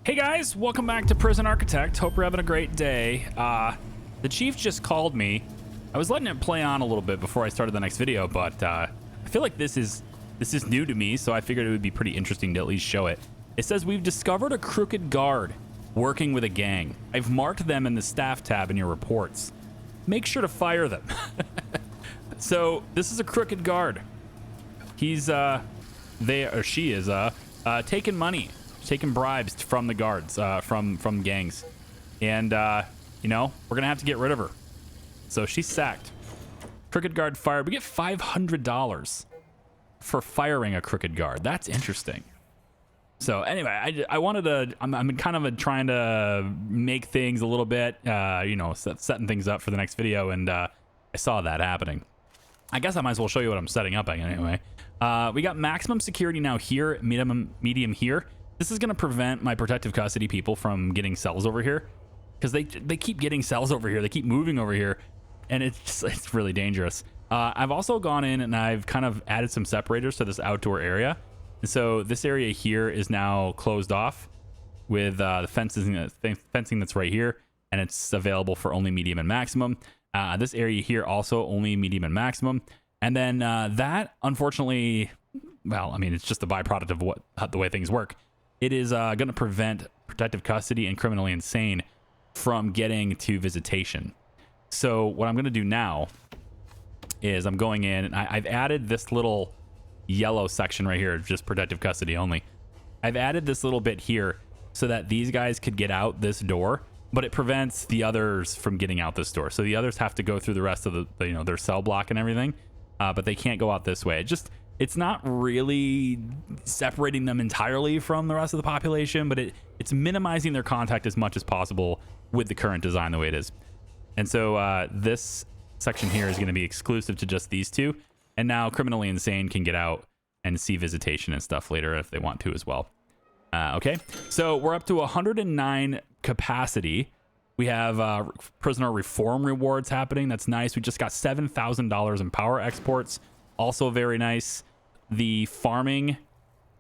Hey guys, welcome back to Prison Architect. Hope you're having a great day. The chief just called me. I was letting it play on a little bit before I started the next video, but I feel like this is new to me, so I figured it would be pretty interesting to at least show it. It says we've discovered a crooked guard working with a gang. I've marked them in the staff tab in your reports. Make sure to fire them. So this is a crooked guard. He's she is taking money, taking bribes from the guards, from gangs, and you know, we're gonna have to get rid of her. So she's sacked. Crooked guard fired. We get $500 for firing a crooked guard. That's interesting. So anyway, I wanted to. I'm kind of trying to make things a little bit, you know, setting things up for the next video, and I saw that happening. I guess I might as well show you what I'm setting up anyway. We got maximum security now here, medium here. This is going to prevent my protective custody people from getting cells over here, because they keep getting cells over here. They keep moving over here, and it's really dangerous. I've also gone in and I've kind of added some separators to this outdoor area. And so this area here is now closed off with the fencing that's right here, and it's available for only medium and maximum. This area here also only medium and maximum. And then that, unfortunately, well, I mean, it's just a byproduct of the way things work. It is going to prevent protective custody and criminally insane from getting to visitation. So what I'm going to do now is I'm going in and I've added this little yellow section right here, just protective custody only. I've added this little bit here so that these guys could get out this door, but it prevents the others from getting out this door. So the others have to go through the rest of the you know, their cell block and everything, but they can't go out this way. It's not really separating them entirely from the rest of the population, but it's minimizing their contact as much as possible with the current design the way it is. And so this section here is going to be exclusive to just these two. And now criminally insane can get out and see visitation and stuff later if they want to as well. Okay, so we're up to 109 capacity. We have prisoner reform rewards happening. That's nice. We just got $7,000 in power exports. Also very nice. The farming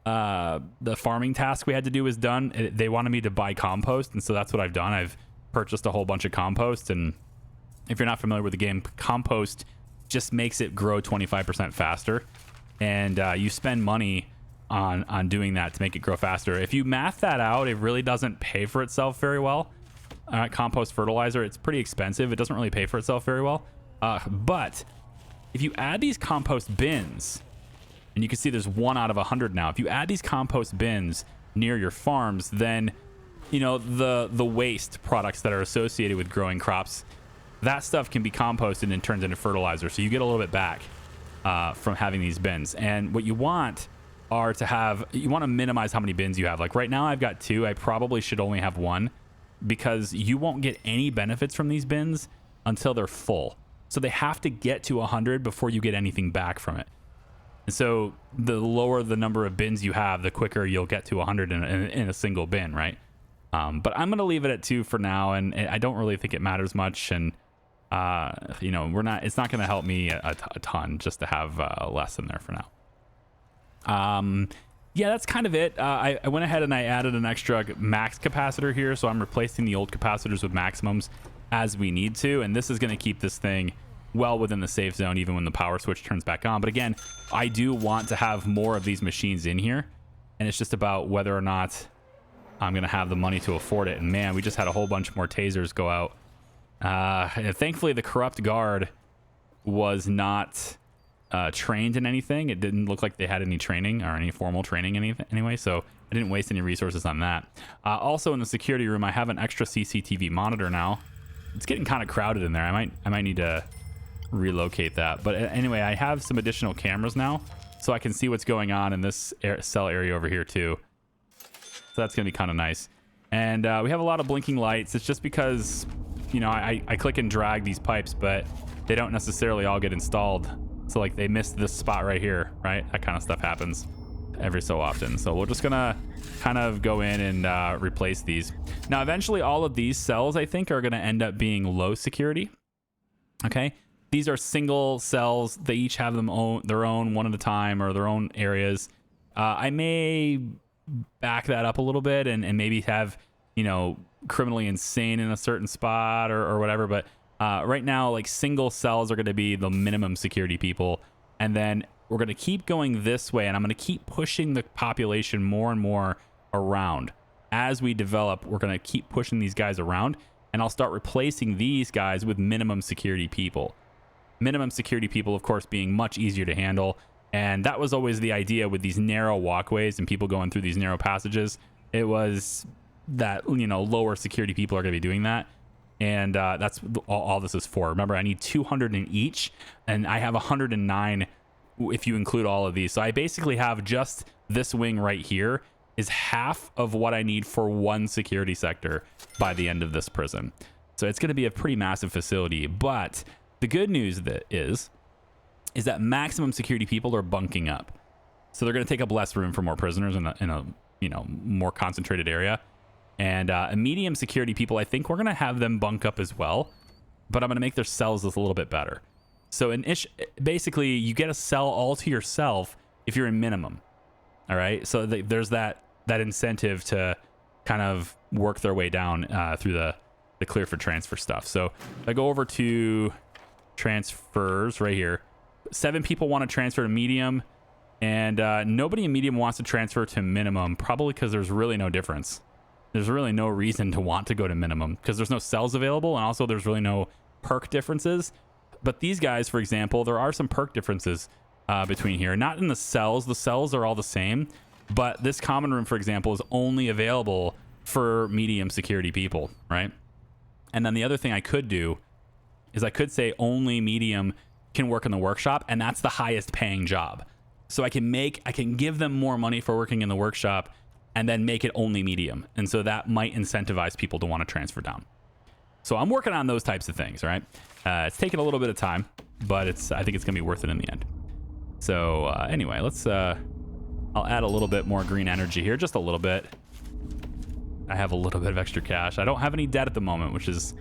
task we had to do is done. They wanted me to buy compost, and so that's what I've done. I've purchased a whole bunch of compost, and if you're not familiar with the game, compost just makes it grow 25% faster, and you spend money on doing that to make it grow faster. If you math that out, it really doesn't pay for itself very well. Compost fertilizer, it's pretty expensive. It doesn't really pay for itself very well. But if you add these compost bins, and you can see there's 1 out of 100 now. If you add these compost bins near your farms, then you know the waste products that are associated with growing crops, that stuff can be composted and turned into fertilizer. So you get a little bit back from having these bins. And what you want are you want to minimize how many bins you have. Like right now I've got 2. I probably should only have 1, because you won't get any benefits from these bins until they're full. So they have to get to 100 before you get anything back from it. And so the lower the number of bins you have, the quicker you'll get to 100 in a single bin, right? But I'm going to leave it at 2 for now, and I don't really think it matters much. And you know, it's not going to help me a ton just to have less in there for now. Yeah, that's kind of it. I went ahead and I added an extra max capacitor here, so I'm replacing the old capacitors with maximums as we need to, and this is going to keep this thing well within the safe zone even when the power switch turns back on. But again, I do want to have more of these machines in here, and it's just about whether or not I'm going to have the money to afford it. And man, we just had a whole bunch more tasers go out. And thankfully, the corrupt guard was not trained in anything. It didn't look like they had any training or any formal training anyway, so I didn't waste any resources on that. Also in the security room, I have an extra CCTV monitor now. It's getting kind of crowded in there. I might need to relocate that. But anyway, I have some additional cameras now, so I can see what's going on in this cell area over here too. So that's gonna be kind of nice. And we have a lot of blinking lights. It's just because, you know, I click and drag these pipes, but they don't necessarily all get installed. So like they missed this spot right here, right? That kind of stuff happens every so often. So we're just gonna kind of go in and replace these. Now, eventually all of these cells, I think, are gonna end up being low security. Okay, these are single cells. They each have their own one at a time, or their own areas. I may back that up a little bit and maybe have, you know, criminally insane in a certain spot or whatever. But right now, like, single cells are going to be the minimum security people. And then we're going to keep going this way, and I'm going to keep pushing the population more and more around. As we develop, we're going to keep pushing these guys around, and I'll start replacing these guys with minimum security people. Minimum security people, of course, being much easier to handle. And that was always the idea with these narrow walkways and people going through these narrow passages. It was that, you know, lower security people are going to be doing that. And that's all this is for. Remember, I need 200 in each, and I have 109 if you include all of these. So I basically have just this wing right here is half of what I need for one security sector by the end of this prison. So it's going to be a pretty massive facility. But the good news is that maximum security people are bunking up. So they're going to take up less room for more prisoners in a you know, more concentrated area. And a medium security people, I think we're going to have them bunk up as well, but I'm going to make their cells a little bit better. So basically, you get a cell all to yourself if you're in minimum. All right. So there's that incentive to kind of work their way down through the clear for transfer stuff. So if I go over to transfers right here, 7 people want to transfer to medium, and nobody in medium wants to transfer to minimum, probably because there's really no difference. There's really no reason to want to go to minimum because there's no cells available, and also there's really no perk differences. But these guys, for example, there are some perk differences between here. Not in the cells. The cells are all the same, but this common room, for example, is only available for medium security people, right? And then the other thing I could do is I could say only medium can work in the workshop, and that's the highest paying job. So I can give them more money for working in the workshop and then make it only medium. And so that might incentivize people to want to transfer down. So I'm working on those types of things, right? It's taken a little bit of time, but I think it's going to be worth it in the end. So anyway, I'll add a little bit more green energy here, just a little bit. I have a little bit of extra cash. I don't have any debt at the moment, which is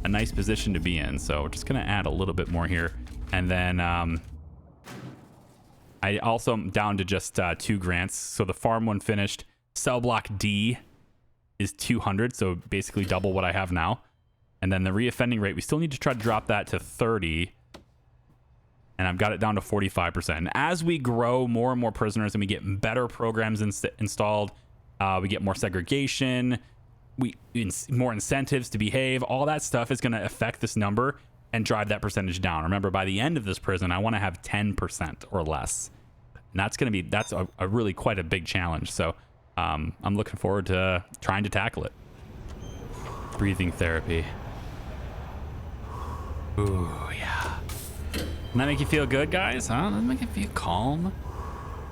a nice position to be in. So we're just going to add a little bit more here. And then I also am down to just 2 grants. So the farm one finished. Cell block D is 200, so basically double what I have now. And then the reoffending rate, we still need to try to drop that to 30. And I've got it down to 45%. And as we grow more and more prisoners and we get better programs installed, we get more segregation, more incentives to behave, all that stuff is going to affect this number and drive that percentage down. Remember, by the end of this prison, I want to have 10% or less. And that's a really quite a big challenge. So I'm looking forward to trying to tackle it. Breathing therapy. Ooh, yeah. Doesn't that make you feel good, guys? Huh? Doesn't that make you feel calm?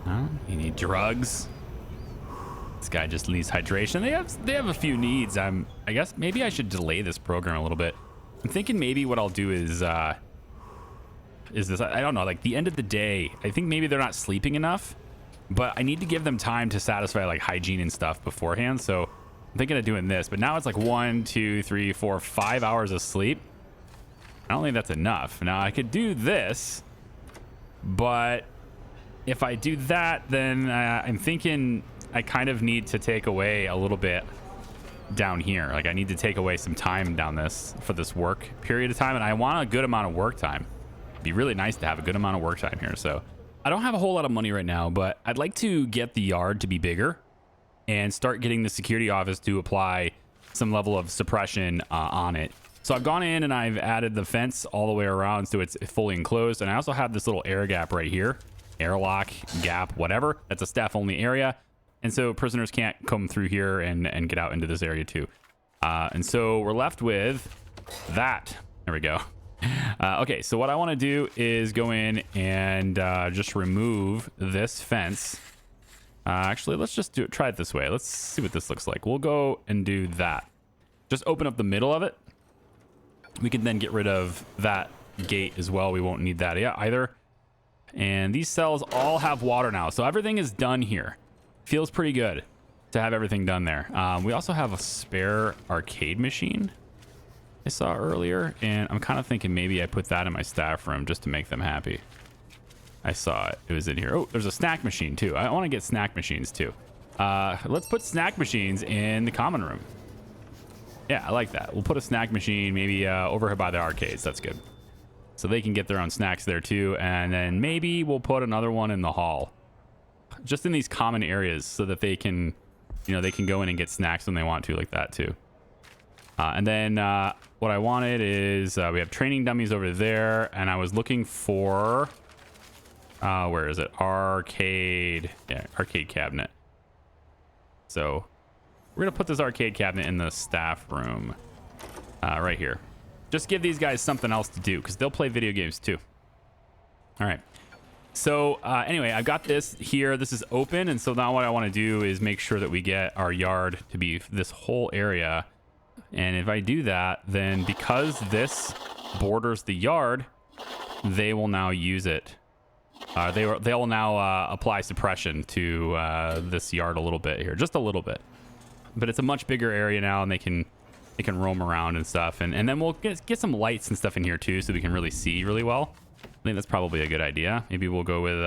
Huh? You need drugs. This guy just needs hydration. They have a few needs. I guess maybe I should delay this program a little bit. I'm thinking maybe what I'll do is this. I don't know. Like the end of the day, I think maybe they're not sleeping enough. But I need to give them time to satisfy like hygiene and stuff beforehand. So I'm thinking of doing this. But now it's like 1, 2, 3, 4, 5 hours of sleep. I don't think that's enough. Now I could do this. But if I do that, then I'm thinking I kind of need to take away a little bit down here. Like I need to take away some time down this for this work period of time. And I want a good amount of work time. It'd be really nice to have a good amount of work time here. So I don't have a whole lot of money right now, but I'd like to get the yard to be bigger and start getting the security office to apply some level of suppression on it. So I've gone in and I've added the fence all the way around so it's fully enclosed. And I also have this little air gap right here, airlock, gap, whatever. That's a staff only area. And so prisoners can't come through here and get out into this area too. And so we're left with that. There we go. Okay, so what I want to do is go in and just remove this fence. Actually, let's just try it this way. Let's see what this looks like. We'll go and do that. Just open up the middle of it. We can then get rid of that gate as well. We won't need that either. And these cells all have water now. So everything is done here. Feels pretty good to have everything done there. We also have a spare arcade machine I saw earlier, and I'm kind of thinking maybe I put that in my staff room just to make them happy. I saw it. It was in here. Oh, there's a snack machine too. I want to get snack machines too. Let's put snack machines in the common room. Yeah, I like that. We'll put a snack machine maybe over here by the arcades. That's good. So they can get their own snacks there too. And then maybe we'll put another one in the hall. Just in these common areas so that they can, you know, they can go in and get snacks when they want to, like that too. And then what I wanted is we have training dummies over there. And I was looking for, where is it? Arcade. Yeah, arcade cabinet. So we're going to put this arcade cabinet in the staff room right here. Just give these guys something else to do because they'll play video games too. All right. So anyway, I've got this here. This is open. And so now what I want to do is make sure that we get our yard to be this whole area. And if I do that, then because this borders the yard, they will now use it. They will now apply suppression to this yard a little bit here, just a little bit. But it's a much bigger area now, and they can roam around and stuff. And then we'll get some lights and stuff in here too, so we can really see really well. I think that's probably a good idea. Maybe we'll go with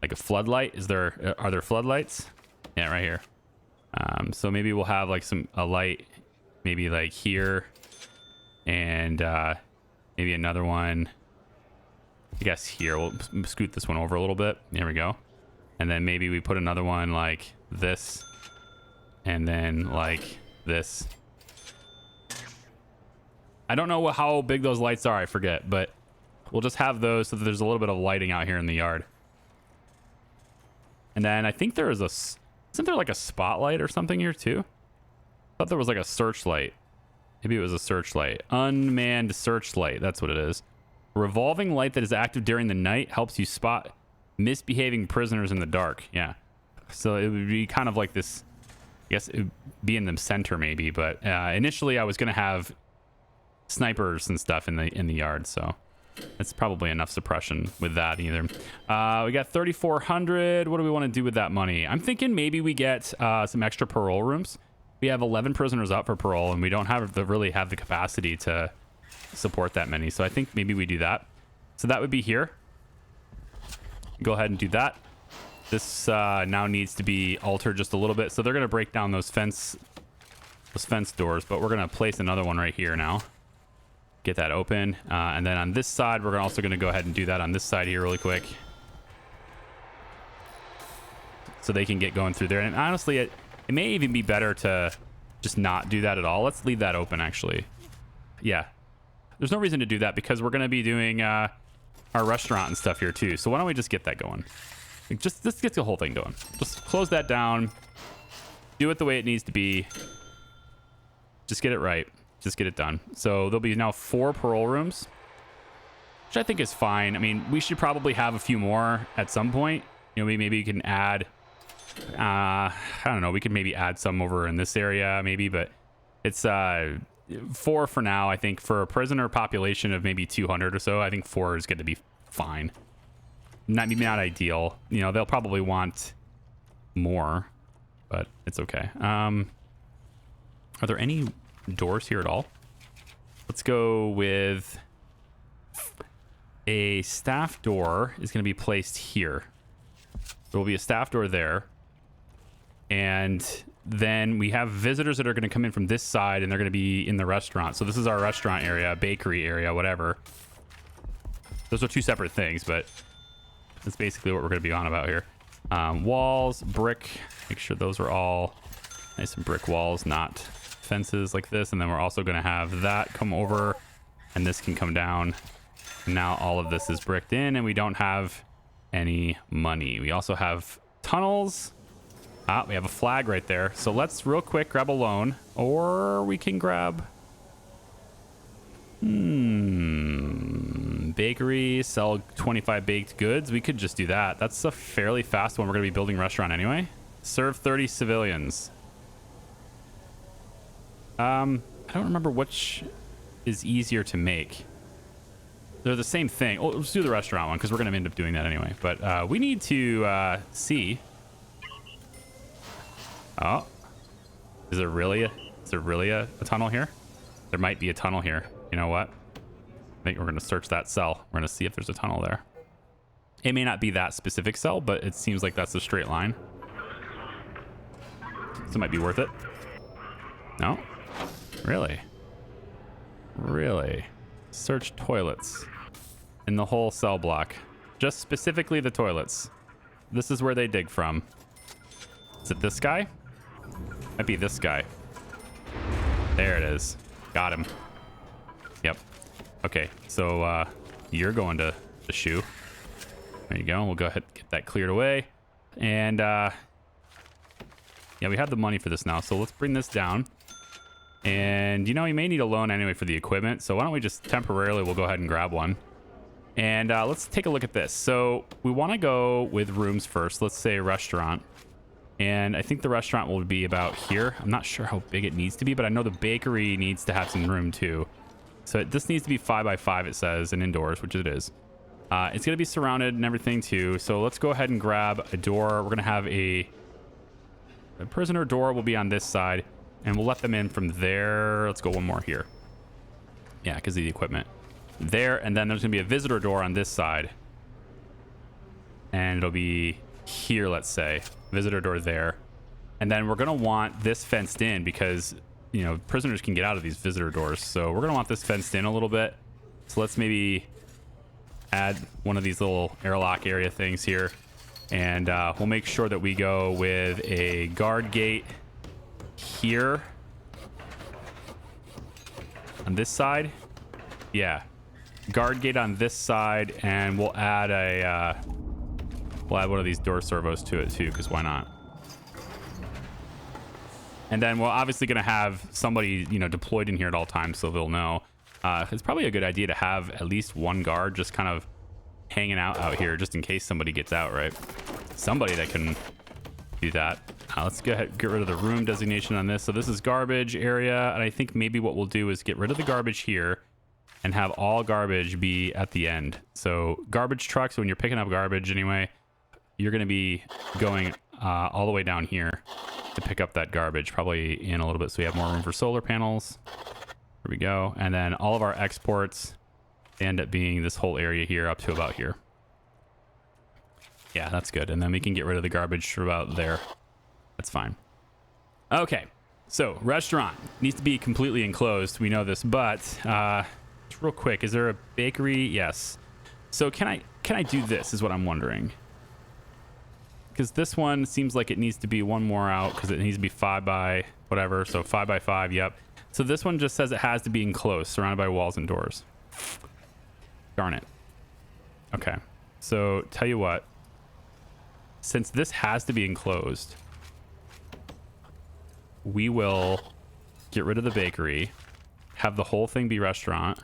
like a floodlight. Are there floodlights? Yeah, right here. So maybe we'll have like a light, maybe like here, and maybe another one. I guess here. We'll scoot this one over a little bit. There we go. And then maybe we put another one like this, and then like this. I don't know how big those lights are. I forget, but we'll just have those so that there's a little bit of lighting out here in the yard. And then I think there is isn't there like a spotlight or something here too? I thought there was like a searchlight. Maybe it was a searchlight. Unmanned searchlight. That's what it is. A revolving light that is active during the night helps you spot misbehaving prisoners in the dark. Yeah. So it would be kind of like this. I guess it would be in the center maybe, but initially I was going to have snipers and stuff in the yard, so that's probably enough suppression with that either. We got 3,400. What do we want to do with that money? I'm thinking maybe we get some extra parole rooms. We have 11 prisoners up for parole, and we don't really have the capacity to support that many. So I think maybe we do that. So that would be here. Go ahead and do that. This now needs to be altered just a little bit. So they're going to break down those fence doors, but we're going to place another one right here now. Get that open. And then on this side, we're also going to go ahead and do that on this side here really quick. So they can get going through there. And honestly, it may even be better to just not do that at all. Let's leave that open, actually. Yeah. There's no reason to do that because we're going to be doing our restaurant and stuff here too. So why don't we just get that going? Let's get the whole thing going. Just close that down. Do it the way it needs to be. Just get it right. Just get it done. So there'll be now 4 parole rooms, which I think is fine. I mean, we should probably have a few more at some point. You know, maybe you can add, I don't know, we could maybe add some over in this area maybe, but it's 4 for now. I think for a prisoner population of maybe 200 or so, I think 4 is going to be fine. Maybe not ideal. You know, they'll probably want more, but it's okay. Are there any doors here at all? Let's go with a staff door is going to be placed here. There will be a staff door there. And then we have visitors that are going to come in from this side, and they're going to be in the restaurant. So this is our restaurant area, bakery area, whatever. Those are 2 separate things, but that's basically what we're going to be on about here. Walls, brick, make sure those are all nice and brick walls, not fences like this. And then we're also going to have that come over, and this can come down. And now all of this is bricked in, and we don't have any money. We also have tunnels. We have a flag right there. So let's real quick grab a loan, or we can grab bakery, sell 25 baked goods. We could just do that. That's a fairly fast one. We're going to be building a restaurant anyway. Serve 30 civilians. I don't remember which is easier to make. They're the same thing. Oh, let's do the restaurant one because we're going to end up doing that anyway. But we need to see. Oh, is there really a tunnel here? There might be a tunnel here. You know what? I think we're going to search that cell. We're going to see if there's a tunnel there. It may not be that specific cell, but it seems like that's a straight line. So it might be worth it. No? Really? Really? Search toilets in the whole cell block. Just specifically the toilets. This is where they dig from. Is it this guy? Might be this guy. There it is. Got him. Yep. Okay, so you're going to the shoe. There you go. We'll go ahead and get that cleared away. And yeah, we have the money for this now, so let's bring this down. And you know, you may need a loan anyway for the equipment, so why don't we just temporarily, we'll go ahead and grab one. And let's take a look at this. So we want to go with rooms first. Let's say restaurant. And I think the restaurant will be about here. I'm not sure how big it needs to be, but I know the bakery needs to have some room too. So this needs to be 5x5, it says, and indoors, which it is. It's going to be surrounded and everything too. So let's go ahead and grab a door. We're going to have a prisoner door will be on this side, and we'll let them in from there. Let's go one more here. Yeah, because of the equipment. There, and then there's going to be a visitor door on this side. And it'll be here, let's say. Visitor door there. And then we're going to want this fenced in because, you know, prisoners can get out of these visitor doors. So we're going to want this fenced in a little bit. So let's maybe add one of these little airlock area things here. And we'll make sure that we go with a guard gate here. On this side. Yeah. Guard gate on this side. And we'll add a... we'll add one of these door servos to it too, because why not? And then we're obviously going to have somebody, you know, deployed in here at all times, so they'll know. It's probably a good idea to have at least one guard just kind of hanging out here, just in case somebody gets out, right? Somebody that can do that. Let's go ahead and get rid of the room designation on this. So this is garbage area, and I think maybe what we'll do is get rid of the garbage here and have all garbage be at the end. So garbage trucks, when you're picking up garbage anyway, you're going to be going all the way down here to pick up that garbage, probably in a little bit, so we have more room for solar panels. There we go. And then all of our exports end up being this whole area here up to about here. Yeah, that's good. And then we can get rid of the garbage for about there. That's fine. Okay, so restaurant needs to be completely enclosed. We know this, but just real quick, is there a bakery? Yes. So can I do this is what I'm wondering. Because this one seems like it needs to be one more out because it needs to be 5 by whatever. So 5 by 5, yep. So this one just says it has to be enclosed, surrounded by walls and doors. Darn it. Okay. So tell you what. Since this has to be enclosed, we will get rid of the bakery, have the whole thing be restaurant.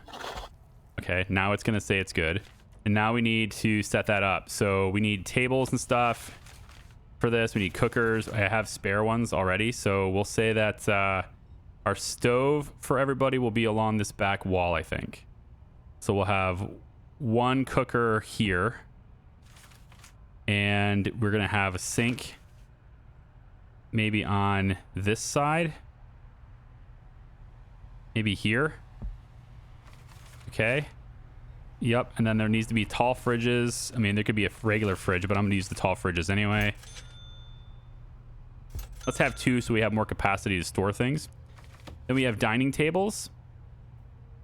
Okay. Now it's going to say it's good. And now we need to set that up. So we need tables and stuff. For this, we need cookers. I have spare ones already, so we'll say that our stove for everybody will be along this back wall, I think. So we'll have one cooker here, and we're gonna have a sink maybe on this side, maybe here. Okay. Yep, and then there needs to be tall fridges. I mean, there could be a regular fridge, but I'm gonna use the tall fridges anyway. Let's have 2 so we have more capacity to store things. Then we have dining tables.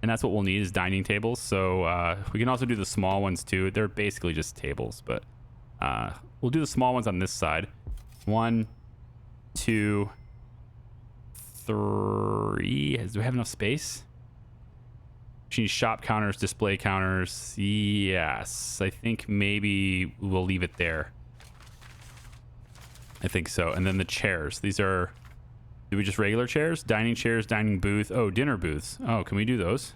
And that's what we'll need is dining tables. So we can also do the small ones too. They're basically just tables, but we'll do the small ones on this side. 1, 2, 3. Do we have enough space? We need shop counters, display counters. Yes, I think maybe we'll leave it there. I think so. And then the chairs. These are, do we just regular chairs? Dining chairs, dining booth. Oh, dinner booths. Oh, can we do those?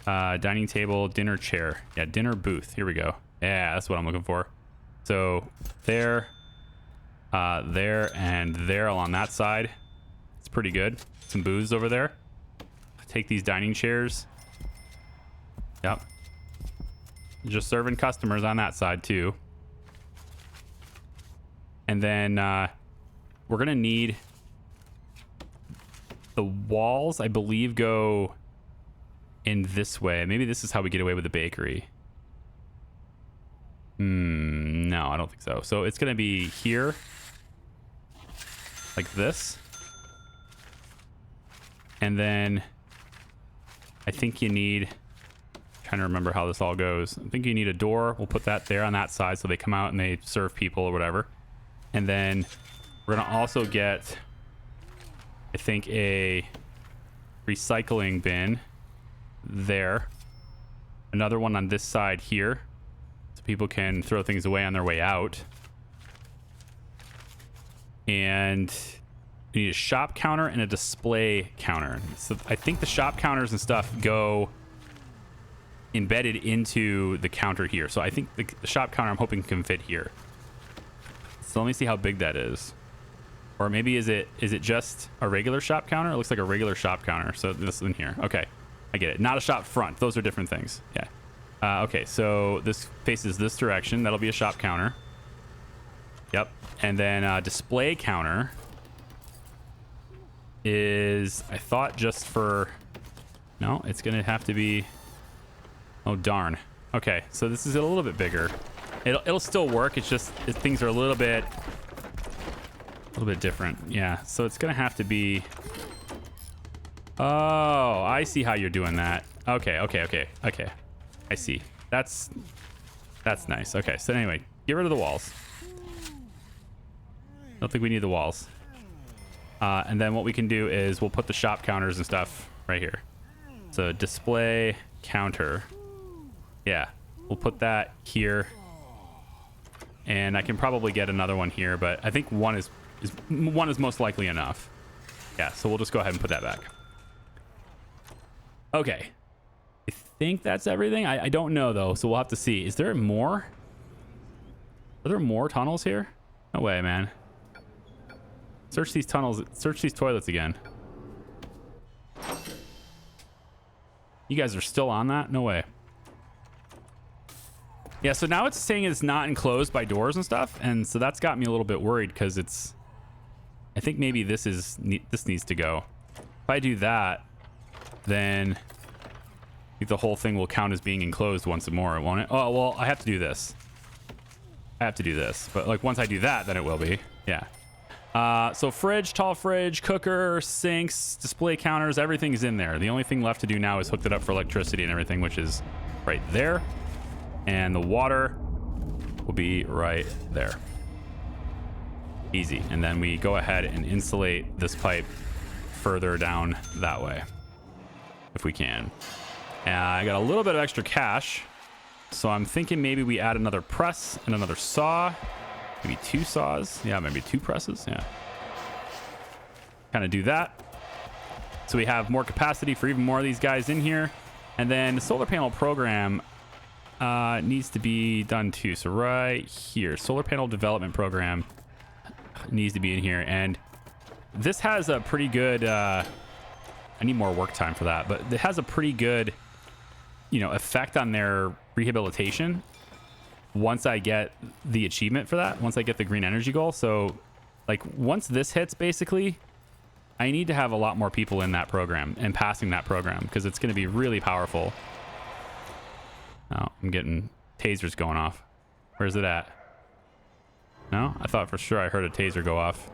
Dining table, dinner chair. Yeah, dinner booth. Here we go. Yeah, that's what I'm looking for. So there, there, and there along that side. It's pretty good. Some booths over there. Take these dining chairs. Yep. Just serving customers on that side too. And then we're going to need the walls, I believe, go in this way. Maybe this is how we get away with the bakery. No, I don't think so. So it's going to be here like this. And then I think you need, trying to remember how this all goes. I think you need a door. We'll put that there on that side so they come out and they serve people or whatever. And then we're going to also get, I think, a recycling bin there. Another one on this side here so people can throw things away on their way out. And we need a shop counter and a display counter. So I think the shop counters and stuff go embedded into the counter here. So I think the shop counter I'm hoping can fit here. So let me see how big that is. Or maybe is it just a regular shop counter? It looks like a regular shop counter. So this in here. Okay, I get it. Not a shop front. Those are different things. Yeah. Okay, so this faces this direction. That'll be a shop counter. Yep. And then display counter is, I thought, just for, no, it's gonna have to be, oh darn. Okay, so this is a little bit bigger. It'll still work. It's just things are a little bit different. Yeah, so it's gonna have to be, oh, I see how you're doing that. Okay. I see. That's nice. Okay, so anyway, get rid of the walls. Don't think we need the walls. And then what we can do is we'll put the shop counters and stuff right here. So display counter. Yeah, we'll put that here. And I can probably get another one here, but I think one is most likely enough. Yeah, so we'll just go ahead and put that back. Okay. I think that's everything. I don't know though, so we'll have to see. Is there more? Are there more tunnels here? No way, man. Search these tunnels. Search these toilets again. You guys are still on that? No way. Yeah, so now it's saying it's not enclosed by doors and stuff, and so that's got me a little bit worried because it's, I think maybe this needs to go. If I do that, then I think the whole thing will count as being enclosed once more, won't it? Oh, well, I have to do this. But like once I do that, then it will be. Yeah. So fridge, tall fridge, cooker, sinks, display counters, everything's in there. The only thing left to do now is hook it up for electricity and everything, which is right there. And the water will be right there. Easy. And then we go ahead and insulate this pipe further down that way, if we can. And I got a little bit of extra cash, so I'm thinking maybe we add another press and another saw. Maybe 2 saws. Yeah, maybe 2 presses. Yeah. Kind of do that. So we have more capacity for even more of these guys in here. And then the solar panel program needs to be done too. So right here, solar panel development program needs to be in here. And this has a pretty good, I need more work time for that, but it has a pretty good, effect on their rehabilitation. Once I get the achievement for that, once I get the green energy goal. So like once this hits, basically, I need to have a lot more people in that program and passing that program because it's going to be really powerful. Oh, I'm getting tasers going off. Where's it at? No, I thought for sure I heard a taser go off.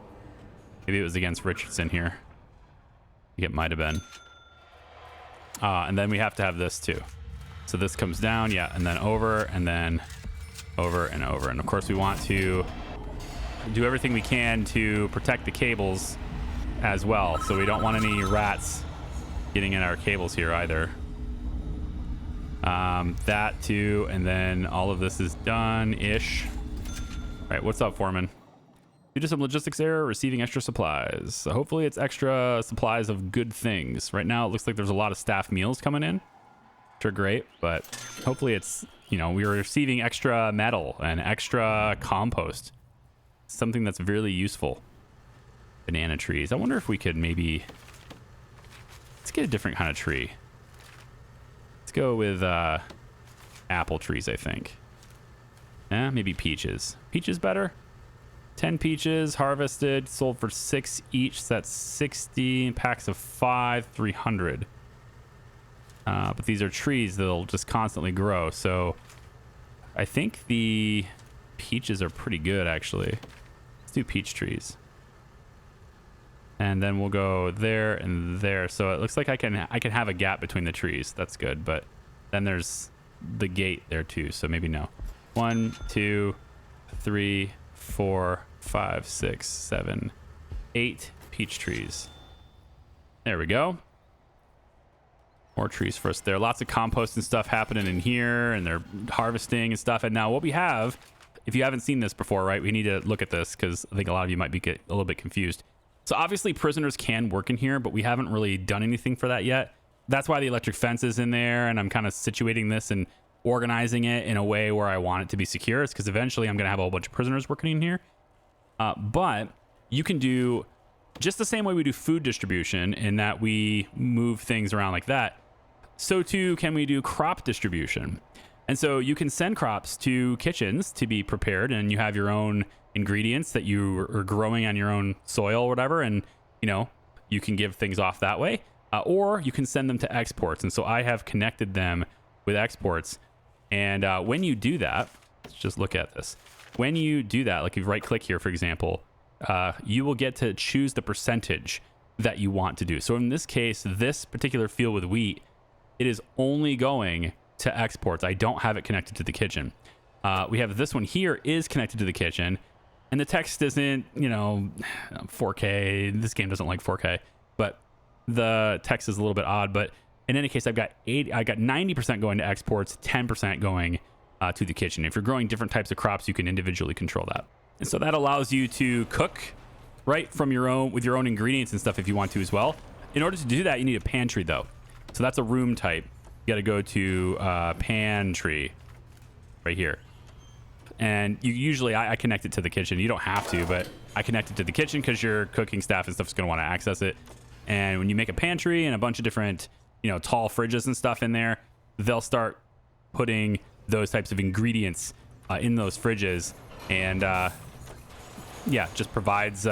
Maybe it was against Richardson here. I think it might have been. And then we have to have this too. So this comes down, yeah, and then over, and then over and over. And of course we want to do everything we can to protect the cables as well. So we don't want any rats getting in our cables here either. That too, and then all of this is done-ish. All right, what's up, Foreman? Due to some logistics error, receiving extra supplies. So hopefully it's extra supplies of good things. Right now it looks like there's a lot of staff meals coming in, which are great, but hopefully it's, we're receiving extra metal and extra compost. Something that's really useful. Banana trees. I wonder if we could maybe, let's get a different kind of tree. Let's go with apple trees, I think. Maybe peaches. Peaches better? 10 peaches harvested, sold for 6 each. So that's 60 packs of 5, 300. But these are trees that'll just constantly grow. So I think the peaches are pretty good, actually. Let's do peach trees. And then we'll go there and there. So it looks like I can have a gap between the trees. That's good. But then there's the gate there too. So maybe no. 1, 2, 3, 4, 5, 6, 7, 8 peach trees. There we go. More trees for us there. Lots of compost and stuff happening in here, and they're harvesting and stuff. And now what we have, if you haven't seen this before, right, we need to look at this because I think a lot of you might get a little bit confused. So obviously prisoners can work in here, but we haven't really done anything for that yet. That's why the electric fence is in there, and I'm kind of situating this and organizing it in a way where I want it to be secure. It's because eventually I'm going to have a whole bunch of prisoners working in here. But you can do just the same way we do food distribution in that we move things around like that. So too can we do crop distribution. And so you can send crops to kitchens to be prepared, and you have your own ingredients that you are growing on your own soil or whatever. And, you know, you can give things off that way, or you can send them to exports. And so I have connected them with exports. And when you do that, let's just look at this. When you do that, like if you right click here, for example, you will get to choose the percentage that you want to do. So in this case, this particular field with wheat, it is only going to exports. I don't have it connected to the kitchen. We have this one here is connected to the kitchen, and the text isn't, you know, 4K. This game doesn't like 4K, but the text is a little bit odd. But in any case, I got 90% going to exports, 10% going to the kitchen. If you're growing different types of crops, you can individually control that. And so that allows you to cook right from your own, with your own ingredients and stuff if you want to as well. In order to do that, you need a pantry though. So that's a room type. You got to go to pantry right here. And you usually, I connect it to the kitchen. You don't have to, but I connect it to the kitchen because your cooking staff and stuff is going to want to access it. And when you make a pantry and a bunch of different, you know, tall fridges and stuff in there, they'll start putting those types of ingredients in those fridges. And yeah, just provides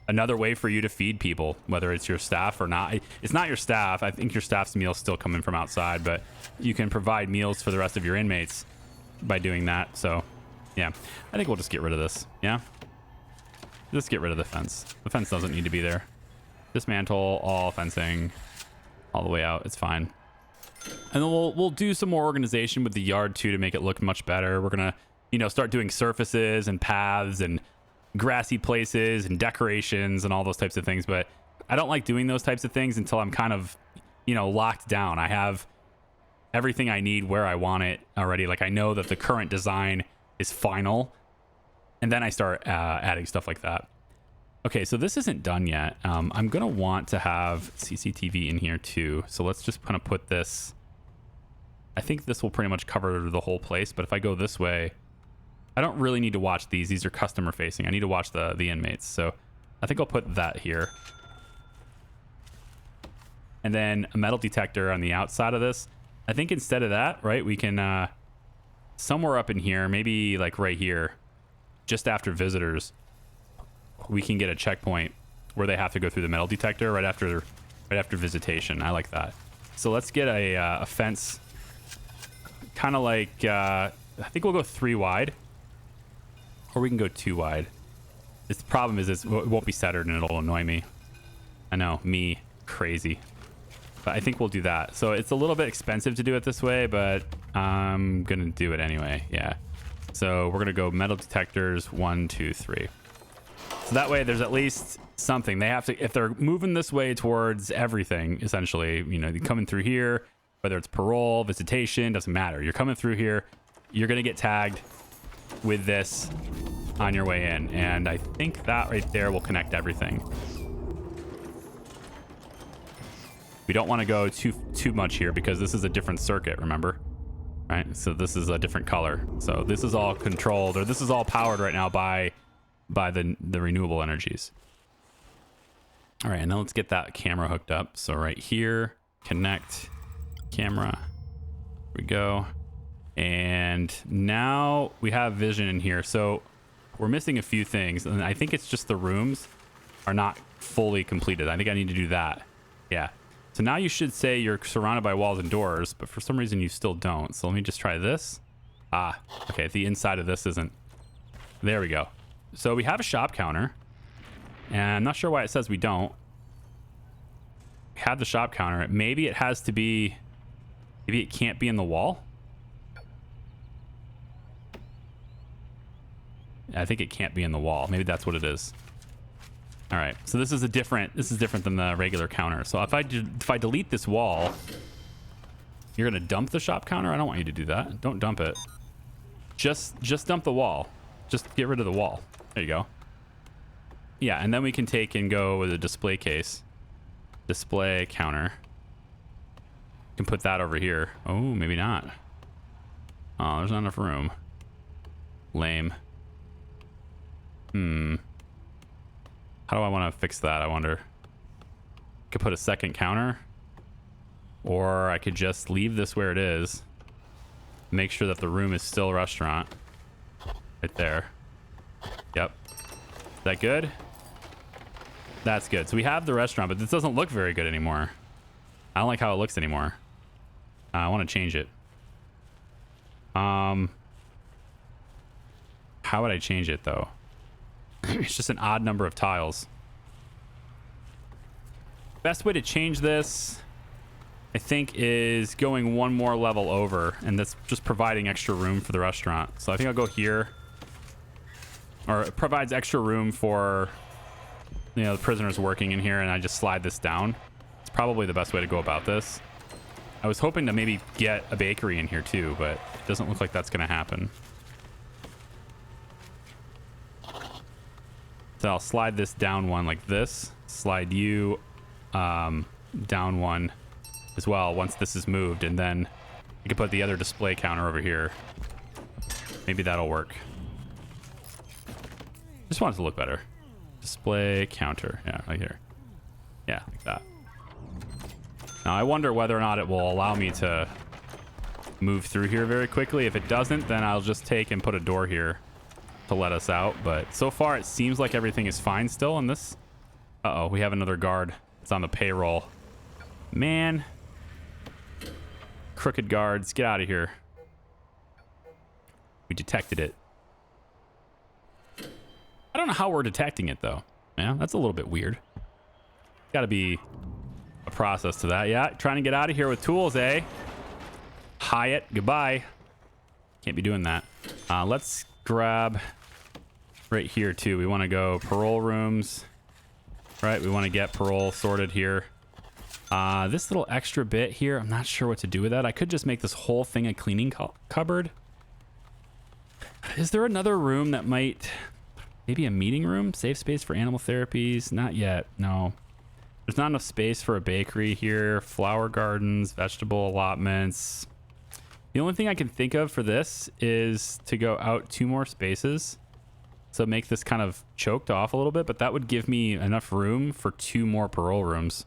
another way for you to feed people, whether it's your staff or not. It's not your staff. I think your staff's meals still come in from outside, but you can provide meals for the rest of your inmates by doing that. So yeah, I think we'll just get rid of this. Yeah, just get rid of the fence. The fence doesn't need to be there. Dismantle all fencing all the way out. It's fine. And then we'll do some more organization with the yard too to make it look much better. We're gonna, you know, start doing surfaces and paths and grassy places and decorations and all those types of things. But I don't like doing those types of things until I'm kind of, you know, locked down. I have everything I need where I want it already. Like I know that the current design is final, and then I start adding stuff like that. Okay, so this isn't done yet. I'm gonna want to have CCTV in here too. So let's just kind of put this. I think this will pretty much cover the whole place, but if I go this way, I don't really need to watch these. These are customer facing. I need to watch the inmates. So I think I'll put that here. And then a metal detector on the outside of this. I think instead of that, right, we can somewhere up in here, maybe like right here, just after visitors, we can get a checkpoint where they have to go through the metal detector right after visitation. I like that. So let's get a fence, kind of like I think we'll go 3 wide, or we can go 2 wide. The problem is it won't be centered and it'll annoy me. I know, me crazy, but I think we'll do that. So it's a little bit expensive to do it this way, but I'm gonna do it anyway. Yeah. So we're gonna go metal detectors 1, 2, 3. So that way there's at least something. They have to, if they're moving this way towards everything, essentially, you know, you're coming through here, whether it's parole, visitation, doesn't matter. You're coming through here, you're going to get tagged with this on your way in. And I think that right there will connect everything. We don't want to go too much here because this is a different circuit, remember? Right? So this is a different color. So this is all controlled, or this is all powered right now by the renewable energies. All right, and now let's get that camera hooked up. So right here, connect camera. Here we go. And now we have vision in here. So we're missing a few things, and I think it's just the rooms are not fully completed. I think I need to do that. Yeah. So now you should say you're surrounded by walls and doors, but for some reason you still don't. So let me just try this. Ah, okay, the inside of this isn't. There we go. So we have a shop counter, and I'm not sure why it says we don't. We have the shop counter. Maybe it has to be... Maybe it can't be in the wall? I think it can't be in the wall. Maybe that's what it is. All right, so this is different than the regular counter. So if I delete this wall, you're gonna dump the shop counter? I don't want you to do that. Don't dump it. Just dump the wall. Just get rid of the wall. There you go. Yeah, and then we can take and go with a display case. Display counter. You can put that over here. Oh, maybe not. Oh, there's not enough room. Lame. How do I want to fix that, I wonder? Could put a second counter. Or I could just leave this where it is. Make sure that the room is still a restaurant. Right there. Yep. Is that good? That's good. So we have the restaurant, but this doesn't look very good anymore. I don't like how it looks anymore. I want to change it. How would I change it, though? It's just an odd number of tiles. Best way to change this, I think, is going one more level over, and that's just providing extra room for the restaurant. So I think I'll go here. Or it provides extra room for, you know, the prisoners working in here, and I just slide this down. It's probably the best way to go about this. I was hoping to maybe get a bakery in here too, but it doesn't look like that's going to happen. So I'll slide this down one like this. Slide you down one as well once this is moved, and then you can put the other display counter over here. Maybe that'll work. Just want it to look better. Display counter. Yeah, right here. Yeah, like that. Now I wonder whether or not it will allow me to move through here very quickly. If it doesn't, then I'll just take and put a door here to let us out. But so far it seems like everything is fine still in this. Uh-oh, we have another guard. It's on the payroll. Man. Crooked guards, get out of here. We detected it. I don't know how we're detecting it though. Yeah, that's a little bit weird. Gotta be a process to that. Yeah, trying to get out of here with tools, eh? Hyatt, goodbye. Can't be doing that. Let's grab right here too. We want to go parole rooms. Right, we want to get parole sorted here. This little extra bit here, I'm not sure what to do with that. I could just make this whole thing a cleaning cupboard. Is there another room that might... Maybe a meeting room? Safe space for animal therapies? Not yet, no. There's not enough space for a bakery here. Flower gardens, vegetable allotments. The only thing I can think of for this is to go out 2 more spaces. So make this kind of choked off a little bit, but that would give me enough room for 2 more parole rooms.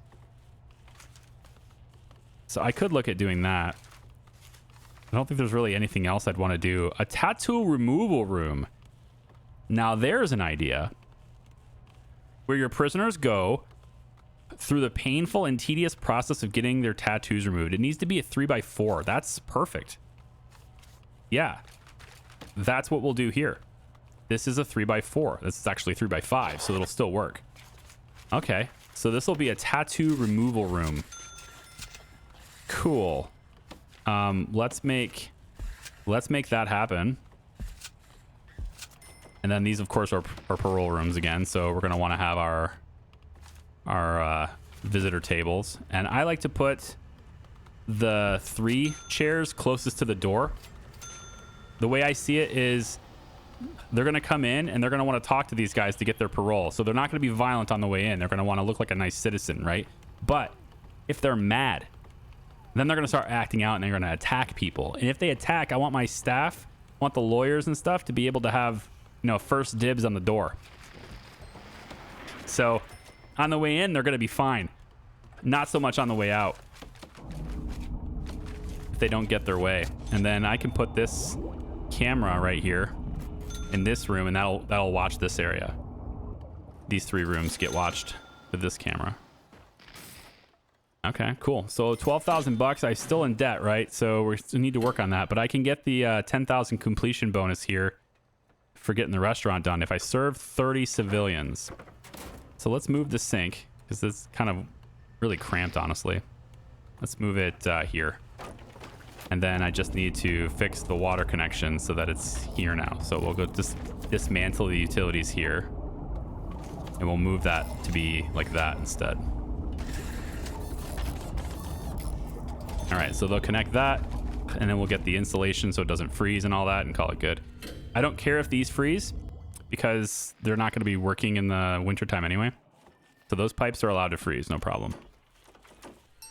So I could look at doing that. I don't think there's really anything else I'd want to do. A tattoo removal room. Now there's an idea where your prisoners go through the painful and tedious process of getting their tattoos removed. It needs to be a 3x4. That's perfect. Yeah, that's what we'll do here. This is a 3x4. This is actually 3x5, so it'll still work. Okay, so this will be a tattoo removal room. Cool. Let's make that happen. And then these, of course, are parole rooms again. So we're going to want to have our visitor tables. And I like to put the 3 chairs closest to the door. The way I see it is they're going to come in and they're going to want to talk to these guys to get their parole. So they're not going to be violent on the way in. They're going to want to look like a nice citizen, right? But if they're mad, then they're going to start acting out and they're going to attack people. And if they attack, I want my staff, I want the lawyers and stuff to be able to have, you know, first dibs on the door. So on the way in, they're going to be fine. Not so much on the way out if they don't get their way. And then I can put this camera right here in this room, and that'll watch this area. These 3 rooms get watched with this camera. Okay, cool. So 12,000 bucks. I'm still in debt, right? So we need to work on that. But I can get the 10,000 completion bonus here for getting the restaurant done if I serve 30 civilians. So let's move the sink because this kind of really cramped, honestly. Let's move it here. And then I just need to fix the water connection so that it's here now. So we'll go dismantle the utilities here. And we'll move that to be like that instead. All right, so they'll connect that. And then we'll get the insulation so it doesn't freeze and all that and call it good. I don't care if these freeze because they're not going to be working in the wintertime anyway. So those pipes are allowed to freeze, no problem.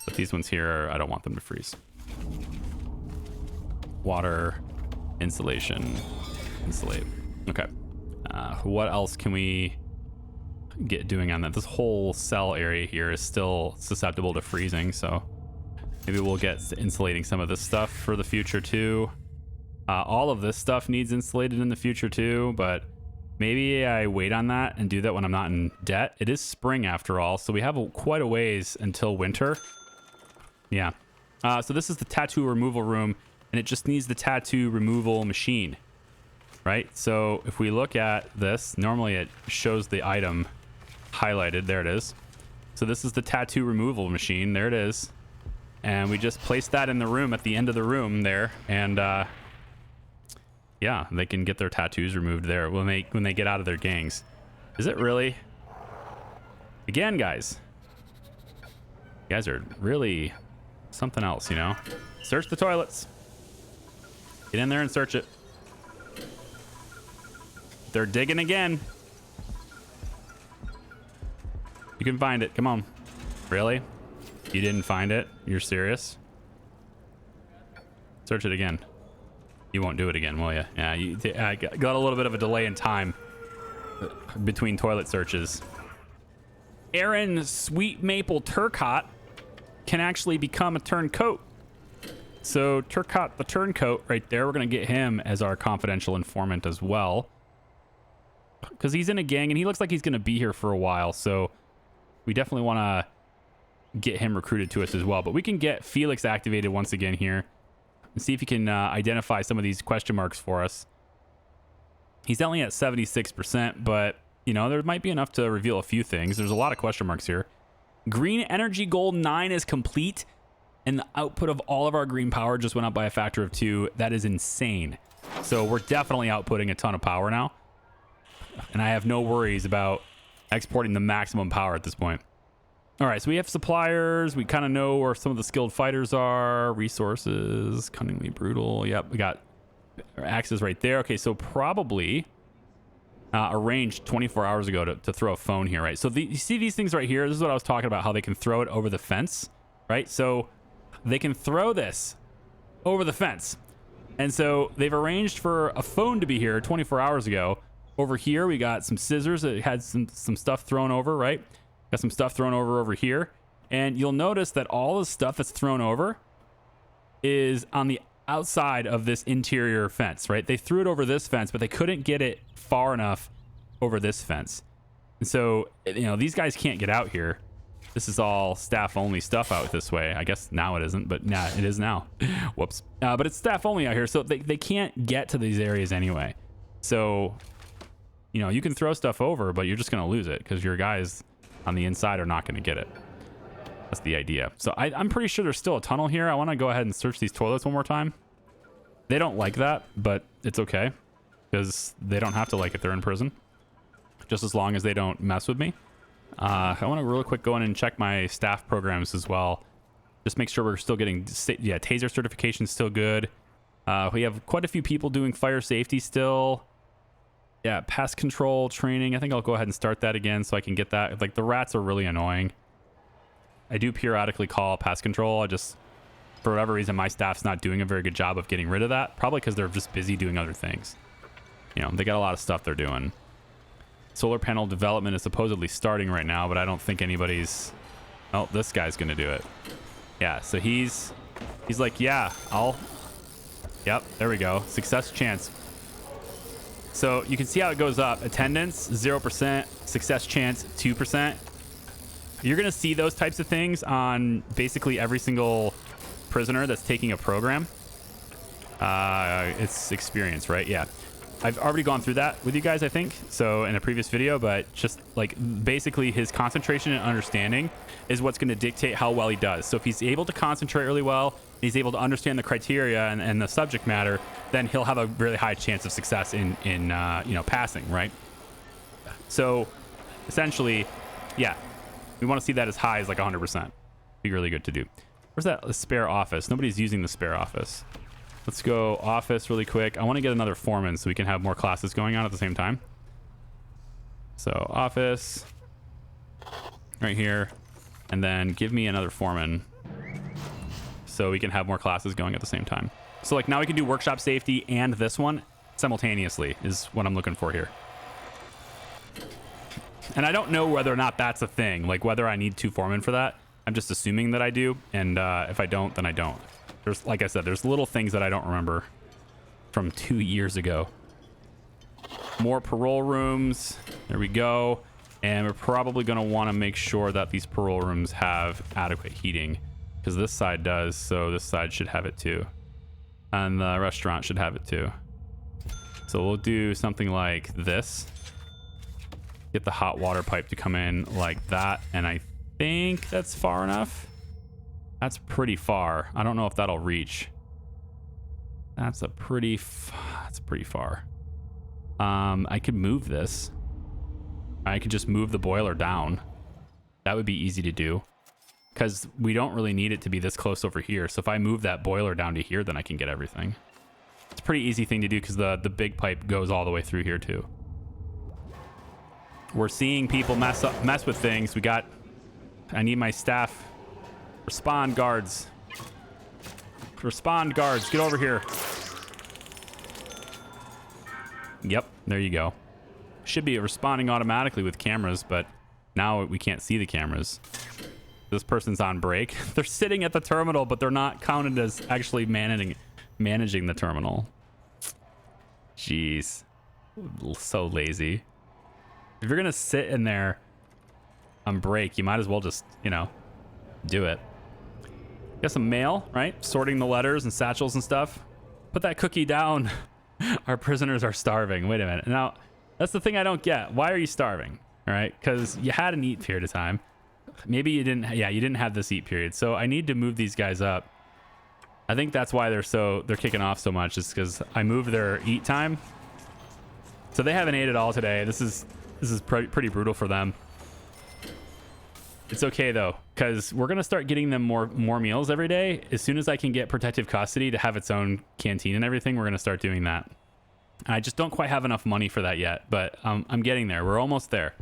But these ones here, I don't want them to freeze. Water, insulation, insulate. Okay. What else can we get doing on that? This whole cell area here is still susceptible to freezing, so maybe we'll get to insulating some of this stuff for the future too. All of this stuff needs insulated in the future too, but maybe I wait on that and do that when I'm not in debt. It is spring after all, so we have quite a ways until winter. Yeah. So this is the tattoo removal room, and it just needs the tattoo removal machine, right? So if we look at this, normally it shows the item highlighted. There it is. So this is the tattoo removal machine. There it is. And we just place that in the room at the end of the room there, and yeah, they can get their tattoos removed there when they get out of their gangs. Is it really? Again, guys. You guys are really something else, you know? Search the toilets. Get in there and search it. They're digging again. You can find it. Come on. Really? You didn't find it? You're serious? Search it again. You won't do it again, will you? Yeah, I got a little bit of a delay in time between toilet searches. Aaron Sweet Maple Turcotte can actually become a turncoat. So Turcotte the turncoat right there, we're going to get him as our confidential informant as well. Because he's in a gang and he looks like he's going to be here for a while. So we definitely want to get him recruited to us as well. But we can get Felix activated once again here and see if he can identify some of these question marks for us. He's only at 76%, but, you know, there might be enough to reveal a few things. There's a lot of question marks here. Green energy goal 9 is complete, and the output of all of our green power just went up by a factor of 2. That is insane. So we're definitely outputting a ton of power now, and I have no worries about exporting the maximum power at this point. All right, so we have suppliers. We kind of know where some of the skilled fighters are. Resources, cunningly brutal. Yep, we got our axes right there. Okay, so probably arranged 24 hours ago to throw a phone here, right? So you see these things right here? This is what I was talking about, how they can throw it over the fence, right? So they can throw this over the fence. And so they've arranged for a phone to be here 24 hours ago. Over here, we got some scissors that had some stuff thrown over, right? Got some stuff thrown over here. And you'll notice that all the stuff that's thrown over is on the outside of this interior fence, right? They threw it over this fence, but they couldn't get it far enough over this fence. And so, you know, these guys can't get out here. This is all staff only stuff out this way. I guess now it isn't, but nah, it is now. Whoops. But it's staff only out here, so they can't get to these areas anyway. So, you know, you can throw stuff over, but you're just going to lose it because your guys on the inside are not going to get it. That's the idea. So I'm pretty sure there's still a tunnel here. I want to go ahead and search these toilets one more time. They don't like that, but it's okay because they don't have to like it. They're in prison. Just as long as they don't mess with me. I want to real quick go in and check my staff programs as well. Just make sure we're still getting, yeah, taser certification still good. We have quite a few people doing fire safety still. Yeah, pest control training. I think I'll go ahead and start that again so I can get that. Like, the rats are really annoying. I do periodically call pest control. I just, for whatever reason, my staff's not doing a very good job of getting rid of that. Probably because they're just busy doing other things. You know, they got a lot of stuff they're doing. Solar panel development is supposedly starting right now, but I don't think anybody's... Oh, this guy's going to do it. Yeah, so he's like, yeah, I'll... Yep, there we go. Success chance. So you can see how it goes up. Attendance, 0%. Success chance, 2%. You're going to see those types of things on basically every single prisoner that's taking a program. It's experience, right? Yeah. I've already gone through that with you guys, I think, so in a previous video, but just like basically his concentration and understanding is what's going to dictate how well he does. So if he's able to concentrate really well, he's able to understand the criteria and the subject matter, then he'll have a really high chance of success in you know, passing, right? So essentially, yeah, we want to see that as high as like 100%. Be really good to do. Where's that spare office? Nobody's using the spare office. Let's go office really quick. I want to get another foreman so we can have more classes going on at the same time. So office right here, and then give me another foreman so we can have more classes going at the same time. So like now we can do workshop safety and this one simultaneously is what I'm looking for here. And I don't know whether or not that's a thing, like whether I need 2 foremen for that. I'm just assuming that I do, and if I don't, then I don't. There's, like I said, there's little things that I don't remember from 2 years ago. More parole rooms. There we go. And we're probably going to want to make sure that these parole rooms have adequate heating, because this side does, so this side should have it too. And the restaurant should have it too. So we'll do something like this. Get the hot water pipe to come in like that, and I think that's far enough. That's pretty far. I don't know if that'll reach. That's pretty far. I could move this. I could just move the boiler down. That would be easy to do, because we don't really need it to be this close over here. So if I move that boiler down to here, then I can get everything. It's a pretty easy thing to do because the big pipe goes all the way through here too. We're seeing people mess with things. I need my staff. Respond, guards. Respond, guards. Get over here. Yep, there you go. Should be responding automatically with cameras, but now we can't see the cameras. This person's on break. They're sitting at the terminal, but they're not counted as actually managing the terminal. Jeez. So lazy. If you're going to sit in there on break, you might as well just, you know, do it. Got some mail, right? Sorting the letters and satchels and stuff. Put that cookie down. Our prisoners are starving. Wait a minute. Now, that's the thing I don't get. Why are you starving? All right, because you had an eat period of time. Maybe you didn't. Yeah, you didn't have this eat period. So I need to move these guys up. I think that's why they're kicking off so much, is because I moved their eat time. So they haven't ate at all today. This is pretty brutal for them. It's okay though, because we're gonna start getting them more meals every day. As soon as I can get protective custody to have its own canteen and everything, we're gonna start doing that. I just don't quite have enough money for that yet, but I'm getting there. We're almost there.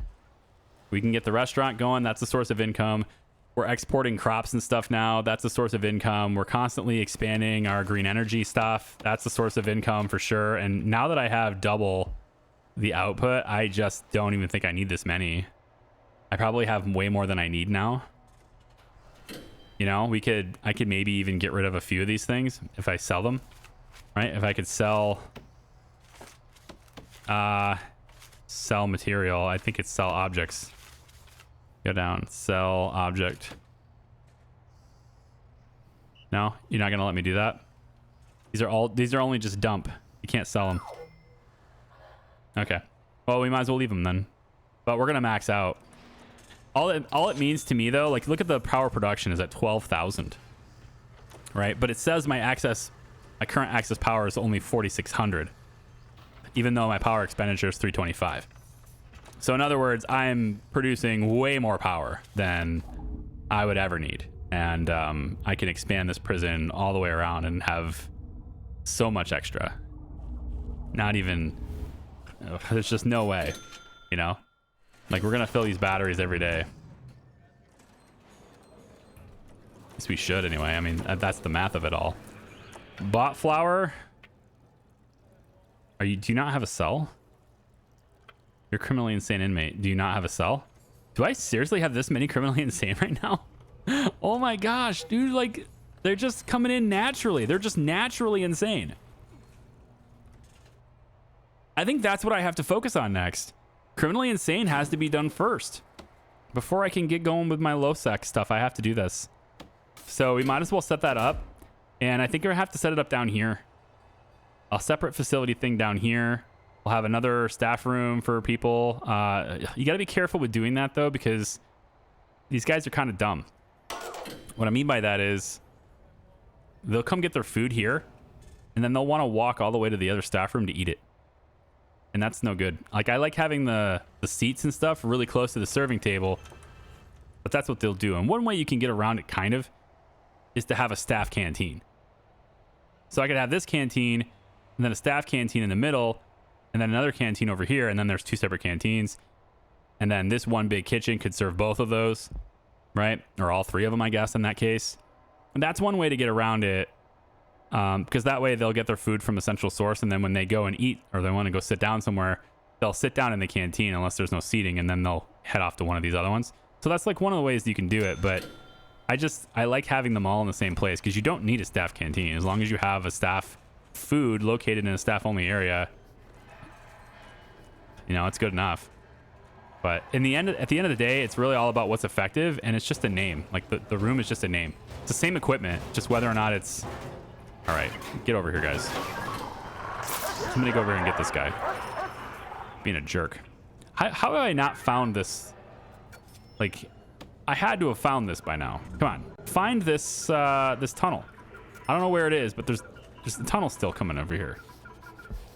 We can get the restaurant going. That's a source of income. We're exporting crops and stuff now. That's a source of income. We're constantly expanding our green energy stuff. That's a source of income for sure. And now that I have double the output, I just don't even think I need this many. I probably have way more than I need now. You know, I could maybe even get rid of a few of these things if I sell them, right? If I could sell material, I think it's sell objects. Go down, sell object. No, you're not gonna let me do that. These are only just dump. You can't sell them. Okay. Well, we might as well leave them then. But we're gonna max out. All it means to me though, like look at the power production is at 12,000, right? But it says my current access power is only 4,600, even though my power expenditure is 325. So in other words, I'm producing way more power than I would ever need, and I can expand this prison all the way around and have so much extra. Not even, there's just no way, you know. Like, we're gonna fill these batteries every day. At least we should anyway. I mean, that's the math of it all. Bot flower. Do you not have a cell? You're a criminally insane inmate. Do you not have a cell? Do I seriously have this many criminally insane right now? Oh my gosh, dude, like, they're just coming in naturally. They're just naturally insane. I think that's what I have to focus on next. Criminally insane has to be done first. Before I can get going with my low sec stuff, I have to do this. So we might as well set that up. And I think I have to set it up down here. A separate facility thing down here. We'll have another staff room for people. You got to be careful with doing that, though, because these guys are kind of dumb. What I mean by that is they'll come get their food here, and then they'll want to walk all the way to the other staff room to eat it. And that's no good. Like, I like having the seats and stuff really close to the serving table, but that's what they'll do. And one way you can get around it, kind of, is to have a staff canteen. So I could have this canteen, and then a staff canteen in the middle, and then another canteen over here, and then there's 2 separate canteens. And then this one big kitchen could serve both of those, right? Or all 3 of them, I guess, in that case. And that's one way to get around it, because that way they'll get their food from a central source, and then when they go and eat, or they want to go sit down somewhere, they'll sit down in the canteen unless there's no seating, and then they'll head off to one of these other ones. So that's like one of the ways you can do it, but I like having them all in the same place, because you don't need a staff canteen. As long as you have a staff food located in a staff-only area, you know, it's good enough. But at the end of the day, it's really all about what's effective, and it's just a name. Like, the room is just a name. It's the same equipment, just whether or not it's... All right, get over here, guys. Somebody go over here and get this guy. Being a jerk. How have I not found this? Like, I had to have found this by now. Come on, find this this tunnel. I don't know where it is, but there's a tunnel still coming over here.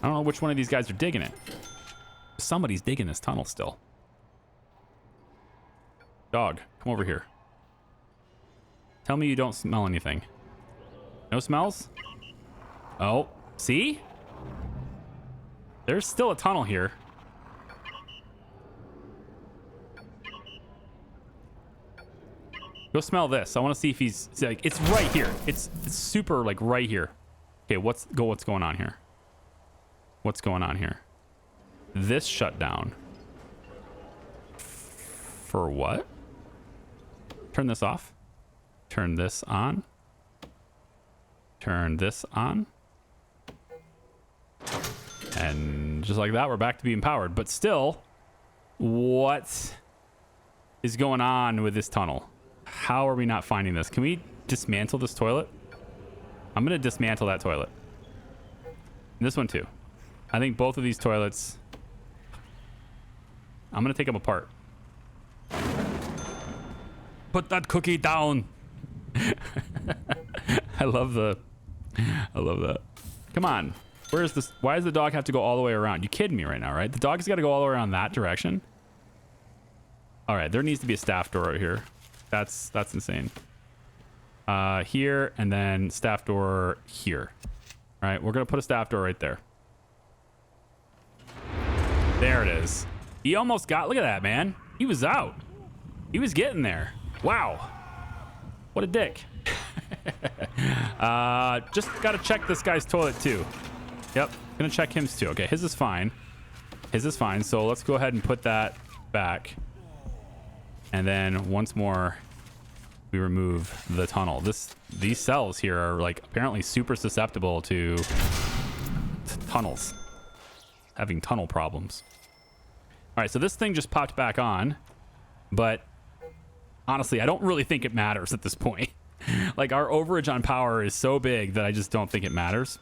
I don't know which one of these guys are digging it. Somebody's digging this tunnel still. Dog, come over here. Tell me you don't smell anything. No smells? Oh, see? There's still a tunnel here. Go smell this. I want to see if he's like, it's right here. It's super like right here. Okay, what's going on here? What's going on here? This shut down. For what? Turn this off. Turn this on. Turn this on. And just like that, we're back to being powered. But still, what is going on with this tunnel? How are we not finding this? Can we dismantle this toilet? I'm going to dismantle that toilet. And this one too. I think both of these toilets, I'm going to take them apart. Put that cookie down. I love that. Come on. Where's this? Why does the dog have to go all the way around? You kidding me right now, right? The dog's got to go all the way around that direction. All right, there needs to be a staff door right here. That's insane. Here, and then staff door here. All right, we're gonna put a staff door right there. There it is. He almost got. Look at that, man. He was out. He was getting there. Wow. What a dick. Just gotta check this guy's toilet too. Yep, gonna check him too. Okay, his is fine. His is fine. So let's go ahead and put that back. And then once more, we remove the tunnel. These cells here are like apparently super susceptible to tunnels, having tunnel problems. All right, so this thing just popped back on, but honestly, I don't really think it matters at this point. Like, our overage on power is so big that I just don't think it matters.